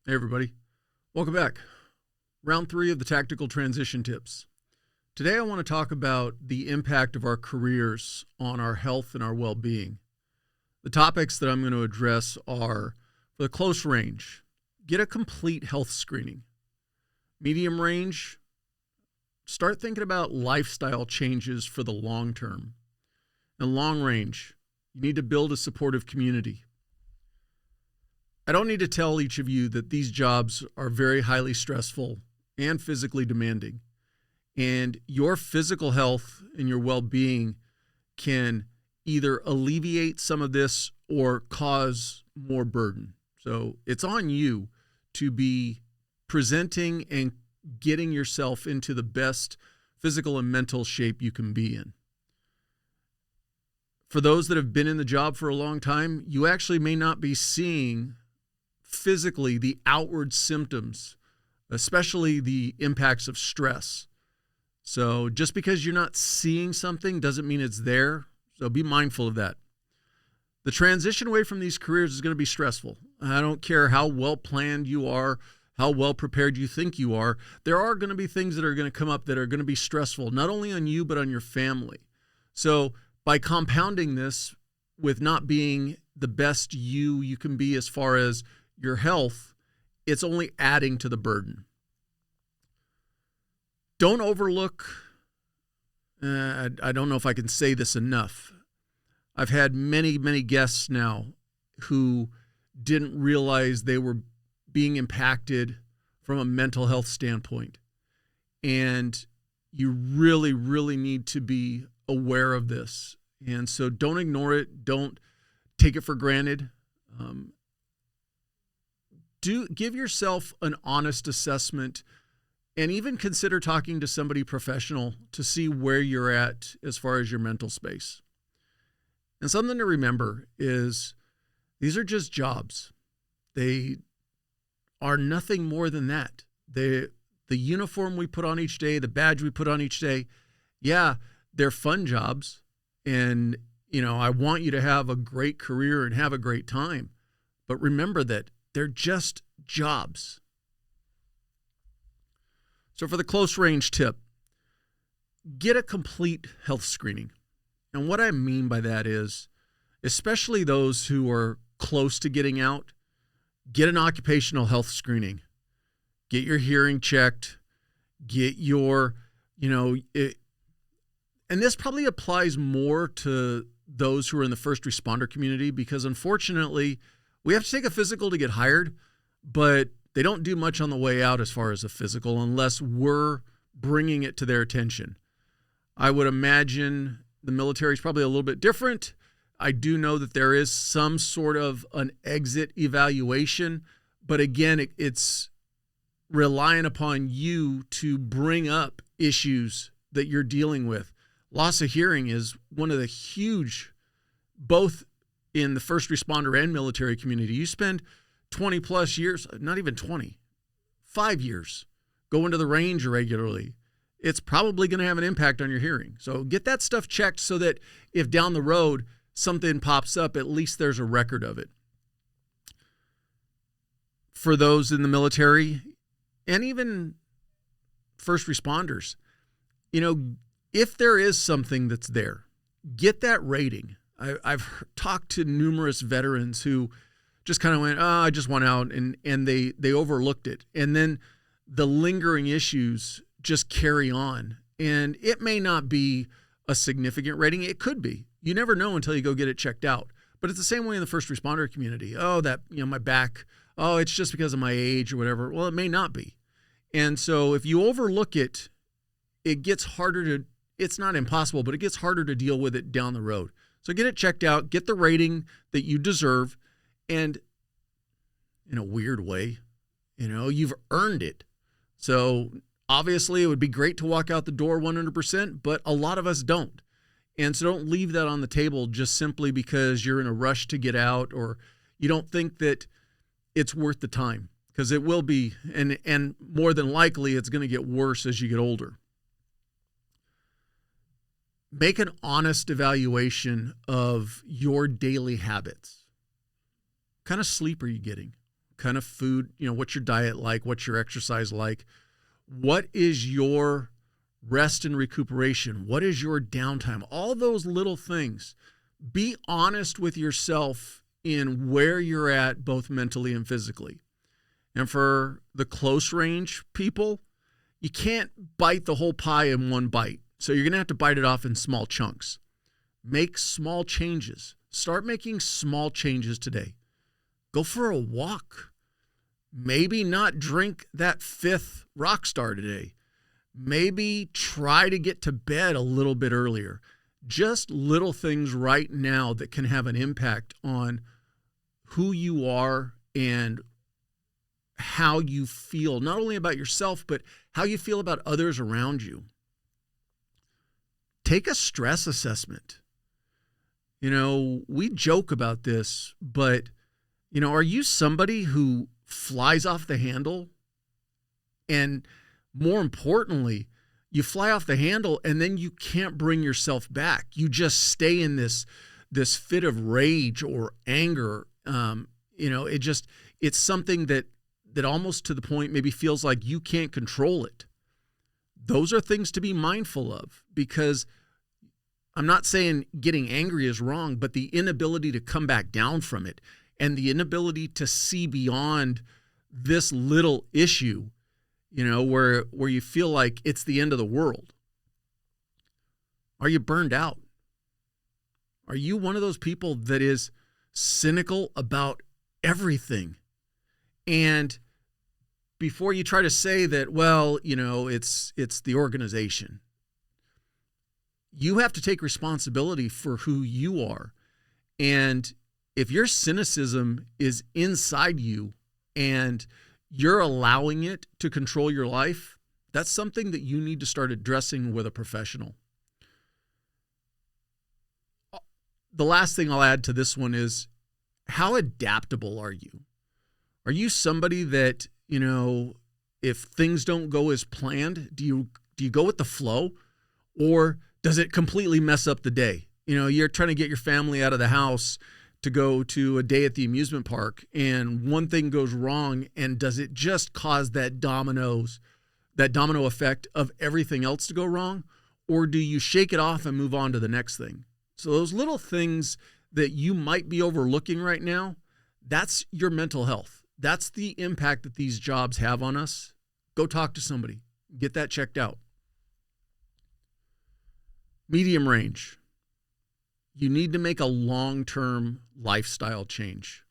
Hey, everybody. Welcome back. Round 3 of the Tactical Transition Tips. Today, I want to talk about the impact of our careers on our health and our well being. The topics that I'm going to address are for the close range, get a complete health screening. Medium range, start thinking about lifestyle changes for the long term. And long range, you need to build a supportive community. I don't need to tell each of you that these jobs are very highly stressful and physically demanding. And your physical health and your well-being can either alleviate some of this or cause more burden. So it's on you to be presenting and getting yourself into the best physical and mental shape you can be in. For those that have been in the job for a long time, you actually may not be seeing physically the outward symptoms, especially the impacts of stress. So just because you're not seeing something doesn't mean it's there. So be mindful of that. The transition away from these careers is going to be stressful. I don't care how well planned you are, how well prepared you think you are. There are going to be things that are going to come up that are going to be stressful, not only on you, but on your family. So by compounding this with not being the best you can be as far as your health, it's only adding to the burden. Don't overlook, I don't know if I can say this enough. I've had many guests now who didn't realize they were being impacted from a mental health standpoint. And you really need to be aware of this. And so don't ignore it. Don't take it for granted. Give yourself an honest assessment and even consider talking to somebody professional to see where you're at as far as your mental space. And something to remember is these are just jobs. They are nothing more than that. The uniform we put on each day, the badge we put on each day, yeah, they're fun jobs. And, I want you to have a great career and have a great time. But remember that they're just jobs. So for the close range tip, get a complete health screening. And what I mean by that is, especially those who are close to getting out, get an occupational health screening. Get your hearing checked. Get your, and this probably applies more to those who are in the first responder community because unfortunately, we have to take a physical to get hired, but they don't do much on the way out as far as a physical unless we're bringing it to their attention. I would imagine the military is probably a little bit different. I do know that there is some sort of an exit evaluation, but again, it's relying upon you to bring up issues that you're dealing with. Loss of hearing is one of the huge, both in the first responder and military community. You spend 20 plus years, not even 20, 5 years going to the range regularly. It's probably going to have an impact on your hearing. So get that stuff checked so that if down the road something pops up, at least there's a record of it. For those in the military and even first responders, if there is something that's there, get that rating. I've talked to numerous veterans who just kind of went, I just went out and they overlooked it. And then the lingering issues just carry on. And it may not be a significant rating. It could be. You never know until you go get it checked out. But it's the same way in the first responder community. Oh, my back. Oh, it's just because of my age or whatever. Well, it may not be. And so if you overlook it, it gets harder it's not impossible, but it gets harder to deal with it down the road. So get it checked out, get the rating that you deserve, and in a weird way, you've earned it. So obviously it would be great to walk out the door 100%, but a lot of us don't. And so don't leave that on the table just simply because you're in a rush to get out or you don't think that it's worth the time, because it will be, and more than likely it's going to get worse as you get older. Make an honest evaluation of your daily habits. What kind of sleep are you getting? kind of food, what's your diet like, what's your exercise like, what is your rest and recuperation, what is your downtime, all those little things. Be honest with yourself in where you're at, both mentally and physically. And for the close range people, you can't bite the whole pie in one bite. So you're going to have to bite it off in small chunks. Make small changes. Start making small changes today. Go for a walk. Maybe not drink that 5th Rockstar today. Maybe try to get to bed a little bit earlier. Just little things right now that can have an impact on who you are and how you feel, not only about yourself, but how you feel about others around you. Take a stress assessment. We joke about this, but, are you somebody who flies off the handle? And more importantly, you fly off the handle and then you can't bring yourself back. You just stay in this fit of rage or anger. It's something that almost to the point maybe feels like you can't control it. Those are things to be mindful of, because I'm not saying getting angry is wrong, but the inability to come back down from it and the inability to see beyond this little issue, where you feel like it's the end of the world. Are you burned out? Are you one of those people that is cynical about everything? And before you try to say that, it's the organization, you have to take responsibility for who you are. And if your cynicism is inside you and you're allowing it to control your life, that's something that you need to start addressing with a professional. The last thing I'll add to this one is, how adaptable are you? Are you somebody that, if things don't go as planned, do you go with the flow, or does it completely mess up the day? You're trying to get your family out of the house to go to a day at the amusement park, and one thing goes wrong, and does it just cause that domino effect of everything else to go wrong? Or do you shake it off and move on to the next thing? So those little things that you might be overlooking right now, that's your mental health. That's the impact that these jobs have on us. Go talk to somebody. Get that checked out. Medium range. You need to make a long-term lifestyle change.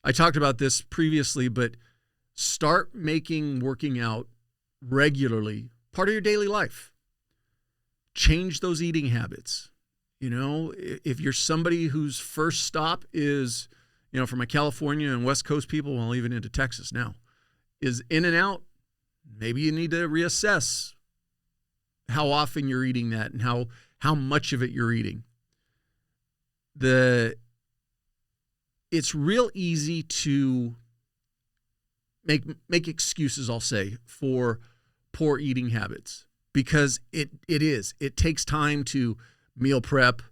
I talked about this previously, but start making working out regularly part of your daily life. Change those eating habits. If you're somebody whose first stop is, for my California and West Coast people, well, even into Texas now, is In-N-Out, maybe you need to reassess how often you're eating that and how much of it you're eating. It's real easy to make excuses, I'll say, for poor eating habits, because it takes time to meal prep.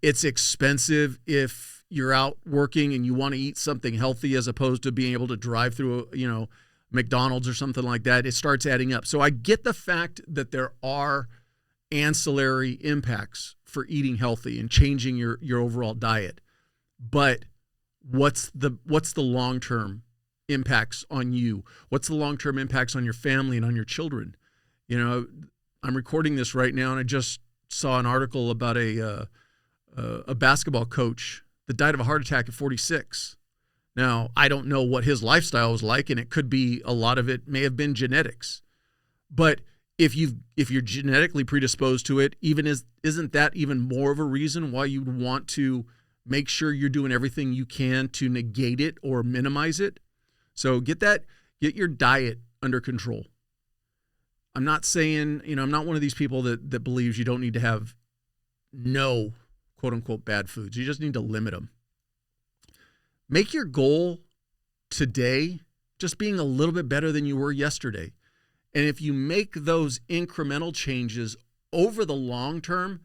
It's expensive if you're out working and you want to eat something healthy as opposed to being able to drive through McDonald's or something like that. It starts adding up. So I get the fact that there are ancillary impacts for eating healthy and changing your overall diet. But what's the long-term impacts on you? What's the long-term impacts on your family and on your children? I'm recording this right now, and I just saw an article about a basketball coach that died of a heart attack at 46. Now, I don't know what his lifestyle was like, and it could be, a lot of it may have been genetics. But if you're genetically predisposed to it, isn't that even more of a reason why you'd want to make sure you're doing everything you can to negate it or minimize it? So get your diet under control. I'm not saying, I'm not one of these people that believes you don't need to have no quote unquote bad foods. You just need to limit them. Make your goal today just being a little bit better than you were yesterday. And if you make those incremental changes over the long term,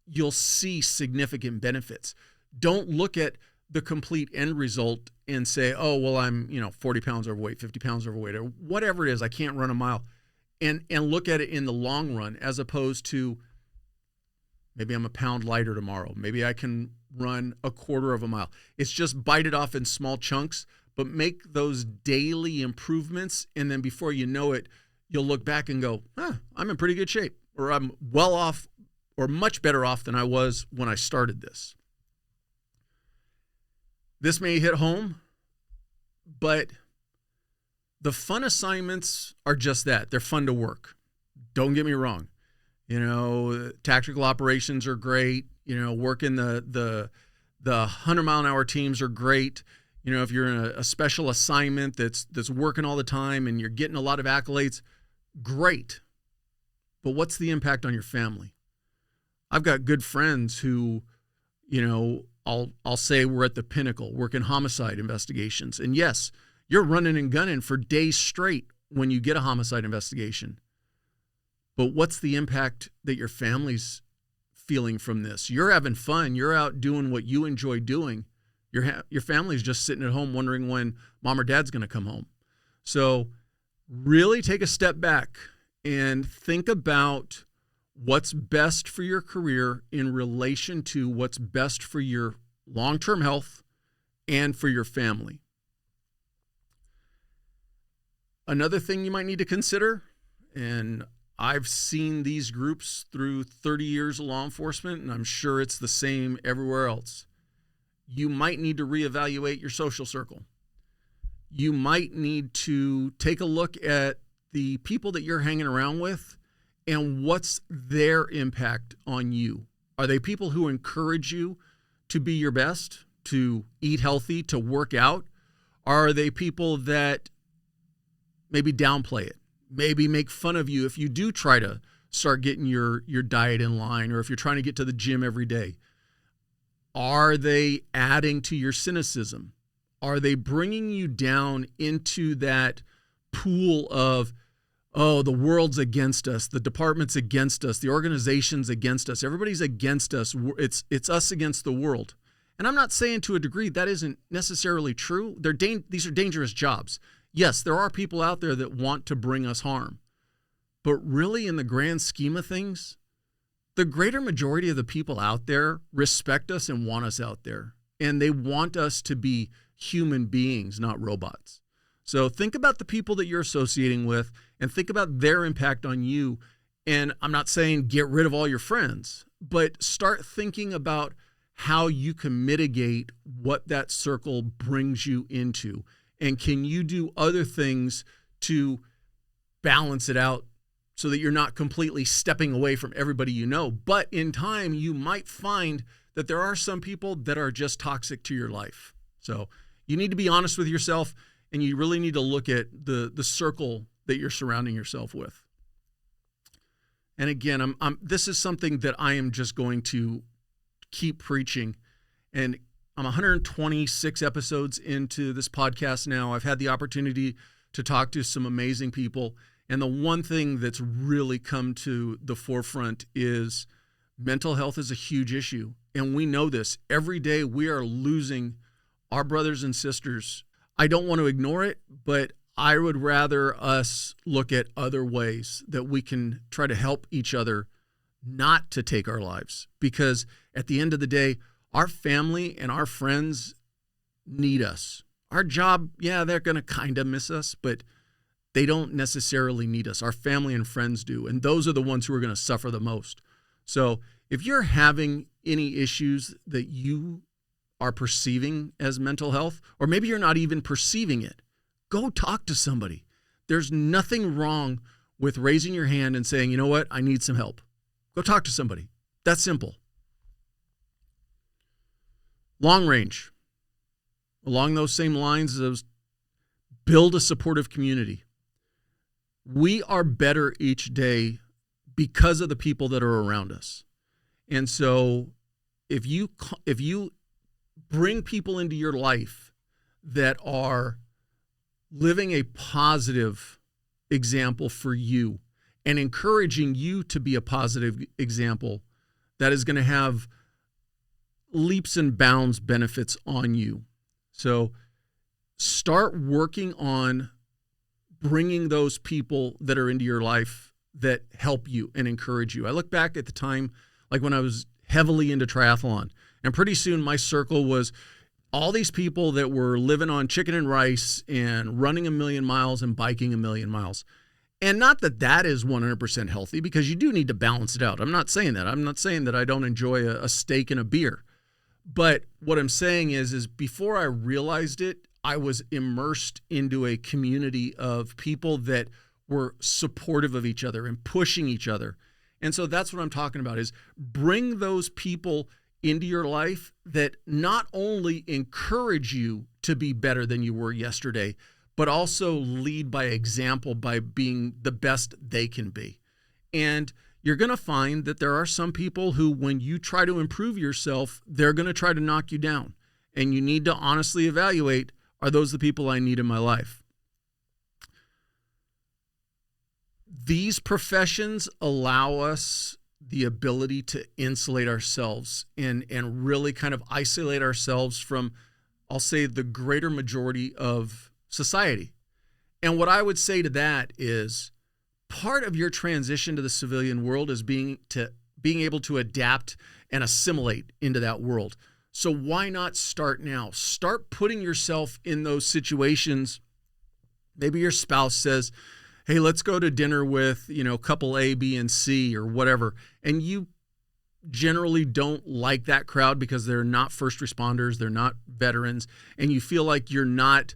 you'll see significant benefits. Don't look at the complete end result and say, oh, well, I'm, 40 pounds overweight, 50 pounds overweight, or whatever it is, I can't run a mile, and look at it in the long run, as opposed to maybe I'm a pound lighter tomorrow. Maybe I can run a quarter of a mile. It's just bite it off in small chunks, but make those daily improvements. And then before you know it, you'll look back and go, I'm in pretty good shape, or I'm well off or much better off than I was when I started this. This may hit home, but the fun assignments are just that. They're fun to work. Don't get me wrong. Tactical operations are great. Working the 100-mile-an-hour teams are great. If you're in a special assignment that's working all the time and you're getting a lot of accolades, great. But what's the impact on your family? I've got good friends who, I'll say we're at the pinnacle, working homicide investigations. And yes, you're running and gunning for days straight when you get a homicide investigation. But what's the impact that your family's feeling from this? You're having fun. You're out doing what you enjoy doing. Your family's just sitting at home wondering when mom or dad's going to come home. So really take a step back and think about what's best for your career in relation to what's best for your long-term health and for your family. Another thing you might need to consider, and I've seen these groups through 30 years of law enforcement, and I'm sure it's the same everywhere else. You might need to reevaluate your social circle. You might need to take a look at the people that you're hanging around with and what's their impact on you. Are they people who encourage you to be your best, to eat healthy, to work out? Are they people that maybe downplay it, maybe make fun of you if you do try to start getting your diet in line, or if you're trying to get to the gym every day? Are they adding to your cynicism? Are they bringing you down into that pool of, oh, the world's against us, the department's against us, the organization's against us, everybody's against us, it's us against the world? And I'm not saying to a degree that isn't necessarily true. These are dangerous jobs. Yes, there are people out there that want to bring us harm. But really, in the grand scheme of things, the greater majority of the people out there respect us and want us out there. And they want us to be human beings, not robots. So think about the people that you're associating with and think about their impact on you. And I'm not saying get rid of all your friends, but start thinking about how you can mitigate what that circle brings you into. And can you do other things to balance it out so that you're not completely stepping away from everybody you know? But in time, you might find that there are some people that are just toxic to your life. So you need to be honest with yourself, and you really need to look at the circle that you're surrounding yourself with. And again, this is something that I am just going to keep preaching. And I'm 126 episodes into this podcast now. I've had the opportunity to talk to some amazing people. And the one thing that's really come to the forefront is mental health is a huge issue. And we know this. Every day we are losing our brothers and sisters. I don't want to ignore it, but I would rather us look at other ways that we can try to help each other not to take our lives. Because at the end of the day, our family and our friends need us. Our job, yeah, they're going to kind of miss us, but they don't necessarily need us. Our family and friends do, and those are the ones who are going to suffer the most. So if you're having any issues that you are perceiving as mental health, or maybe you're not even perceiving it, go talk to somebody. There's nothing wrong with raising your hand and saying, you know what, I need some help. Go talk to somebody. That's simple. Long range. Along those same lines of build a supportive community. We are better each day because of the people that are around us. And so if you bring people into your life that are living a positive example for you and encouraging you to be a positive example, that is going to have leaps and bounds benefits on you. So start working on bringing those people that are into your life that help you and encourage you. I look back at the time, like when I was heavily into triathlon, and pretty soon my circle was all these people that were living on chicken and rice and running 1,000,000 miles and biking 1,000,000 miles. And not that that is 100% healthy, because you do need to balance it out. I'm not saying that. I'm not saying that I don't enjoy a steak and a beer. But what I'm saying is before I realized it, I was immersed into a community of people that were supportive of each other and pushing each other. And so that's what I'm talking about, is bring those people into your life that not only encourage you to be better than you were yesterday, but also lead by example by being the best they can be. And you're going to find that there are some people who, when you try to improve yourself, they're going to try to knock you down. And you need to honestly evaluate, are those the people I need in my life? These professions allow us the ability to insulate ourselves and really kind of isolate ourselves from, I'll say, the greater majority of society. And what I would say to that is, part of your transition to the civilian world is being able to adapt and assimilate into that world. So why not start now? Start putting yourself in those situations. Maybe your spouse says, hey, let's go to dinner with, couple A, B, and C or whatever. And you generally don't like that crowd because they're not first responders, they're not veterans, and you feel like you're not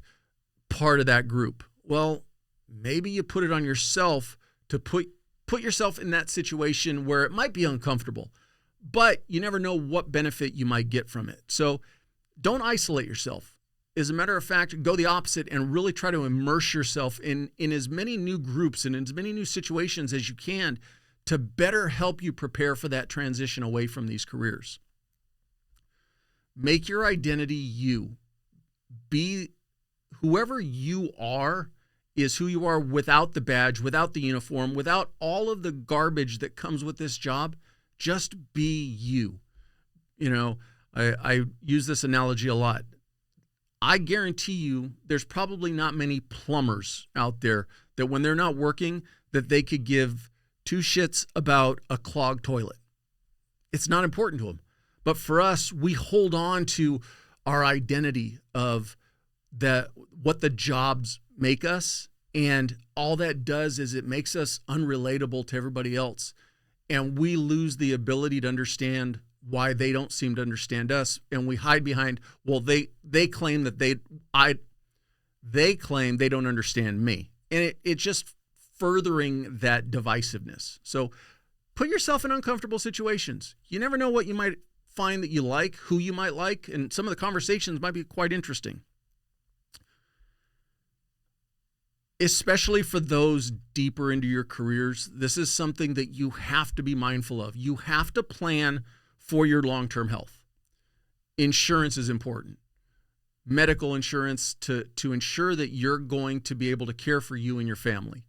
part of that group. Well, maybe you put it on yourself to put yourself in that situation where it might be uncomfortable, but you never know what benefit you might get from it. So don't isolate yourself. As a matter of fact, go the opposite and really try to immerse yourself in as many new groups and in as many new situations as you can to better help you prepare for that transition away from these careers. Make your identity you. Be whoever you are is who you are without the badge, without the uniform, without all of the garbage that comes with this job. Just be you. I use this analogy a lot. I guarantee you there's probably not many plumbers out there that when they're not working, that they could give two shits about a clogged toilet. It's not important to them. But for us, we hold on to our identity of what the jobs make us, and all that does is it makes us unrelatable to everybody else. And we lose the ability to understand why they don't seem to understand us, and we hide behind, well, they claim that they claim they don't understand me, and it's just furthering that divisiveness. So put yourself in uncomfortable situations. You never know what you might find that you like, who you might like, and some of the conversations might be quite interesting. Especially for those deeper into your careers, this is something that you have to be mindful of. You have to plan for your long-term health. Insurance is important. Medical insurance to ensure that you're going to be able to care for you and your family.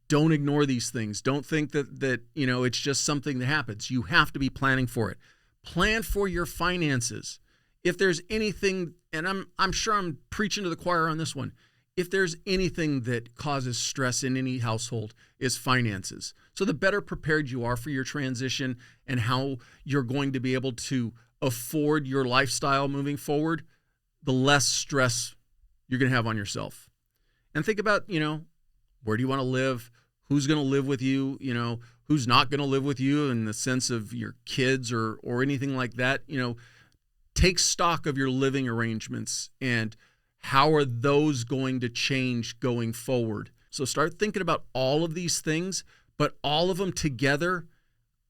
Don't ignore these things. Don't think that it's just something that happens. You have to be planning for it. Plan for your finances. If there's anything, and I'm sure I'm preaching to the choir on this one, if there's anything that causes stress in any household, is finances. So the better prepared you are for your transition and how you're going to be able to afford your lifestyle moving forward, the less stress you're going to have on yourself. And think about, where do you want to live? Who's going to live with you? Who's not going to live with you in the sense of your kids or anything like that? Take stock of your living arrangements and how are those going to change going forward? So start thinking about all of these things, but all of them together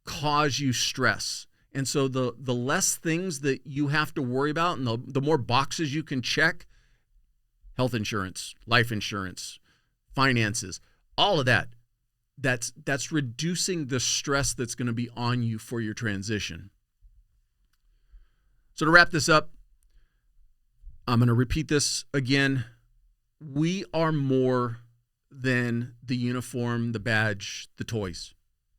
cause you stress. And so the less things that you have to worry about and the more boxes you can check, health insurance, life insurance, finances, all of that's reducing the stress that's going to be on you for your transition. So to wrap this up, I'm going to repeat this again. We are more than the uniform, the badge, the toys.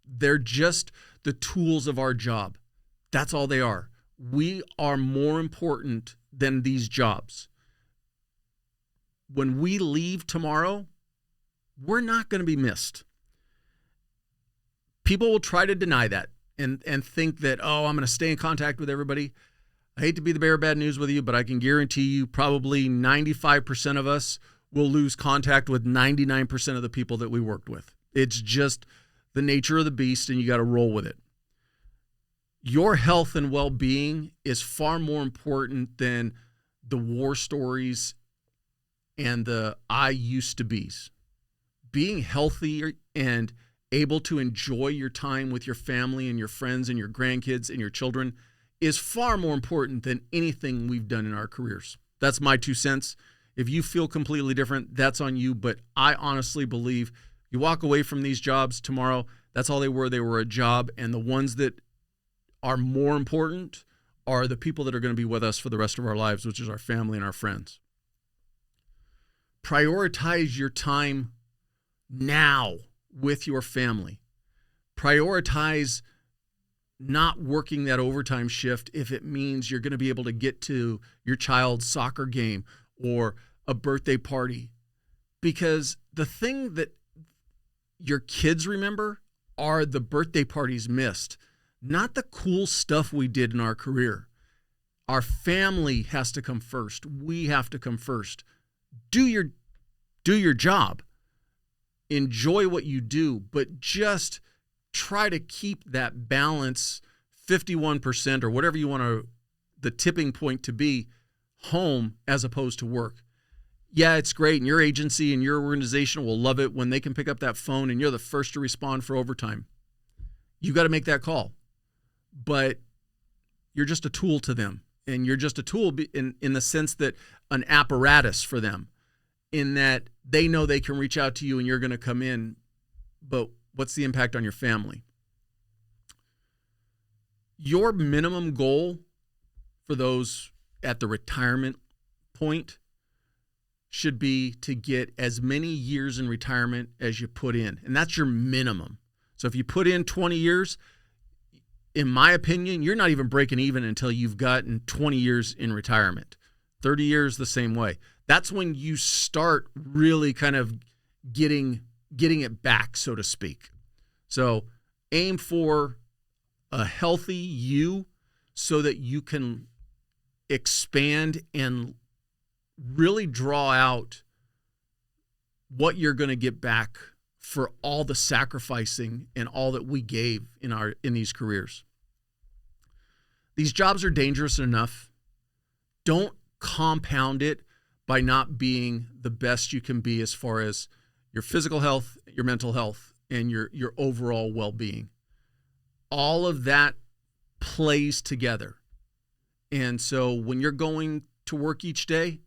They're just the tools of our job. That's all they are. We are more important than these jobs. When we leave tomorrow, we're not going to be missed. People will try to deny that and think that, oh, I'm going to stay in contact with everybody. I hate to be the bearer of bad news with you, but I can guarantee you probably 95% of us will lose contact with 99% of the people that we worked with. It's just the nature of the beast, and you got to roll with it. Your health and well-being is far more important than the war stories and the I used to be's. Being healthy and able to enjoy your time with your family and your friends and your grandkids and your children is far more important than anything we've done in our careers. That's my 2 cents. If you feel completely different, that's on you. But I honestly believe you walk away from these jobs tomorrow, that's all they were. They were a job. And the ones that are more important are the people that are going to be with us for the rest of our lives, which is our family and our friends. Prioritize your time now with your family. Prioritize not working that overtime shift if it means you're going to be able to get to your child's soccer game or a birthday party. Because the thing that your kids remember are the birthday parties missed, not the cool stuff we did in our career. Our family has to come first. We have to come first. Do your job. Enjoy what you do, but just try to keep that balance, 51% or whatever you want the tipping point to be, home as opposed to work. Yeah, it's great, and your agency and your organization will love it when they can pick up that phone and you're the first to respond for overtime. You got to make that call, but you're just a tool to them, and you're just a tool in the sense that an apparatus for them, in that they know they can reach out to you and you're going to come in, but what's the impact on your family? Your minimum goal for those at the retirement point should be to get as many years in retirement as you put in. And that's your minimum. So if you put in 20 years, in my opinion, you're not even breaking even until you've gotten 20 years in retirement. 30 years the same way. That's when you start really kind of getting it back, so to speak. So aim for a healthy you so that you can expand and really draw out what you're going to get back for all the sacrificing and all that we gave in these careers. These jobs are dangerous enough. Don't compound it by not being the best you can be as far as your physical health, your mental health, and your overall well-being. All of that plays together. And so when you're going to work each day,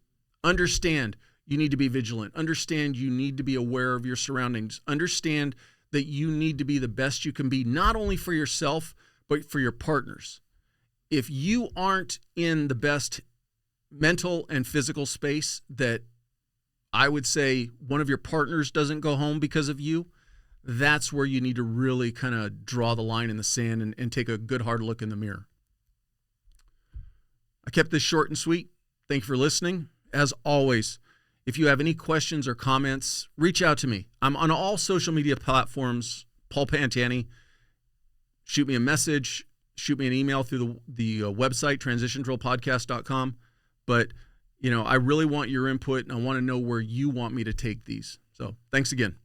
understand you need to be vigilant. Understand you need to be aware of your surroundings. Understand that you need to be the best you can be, not only for yourself, but for your partners. If you aren't in the best mental and physical space, that I would say one of your partners doesn't go home because of you, that's where you need to really kind of draw the line in the sand and take a good hard look in the mirror. I kept this short and sweet. Thank you for listening. As always, if you have any questions or comments, reach out to me. I'm on all social media platforms, Paul Pantani. Shoot me a message, shoot me an email through the website, transitiondrillpodcast.com. But, I really want your input, and I want to know where you want me to take these. So thanks again.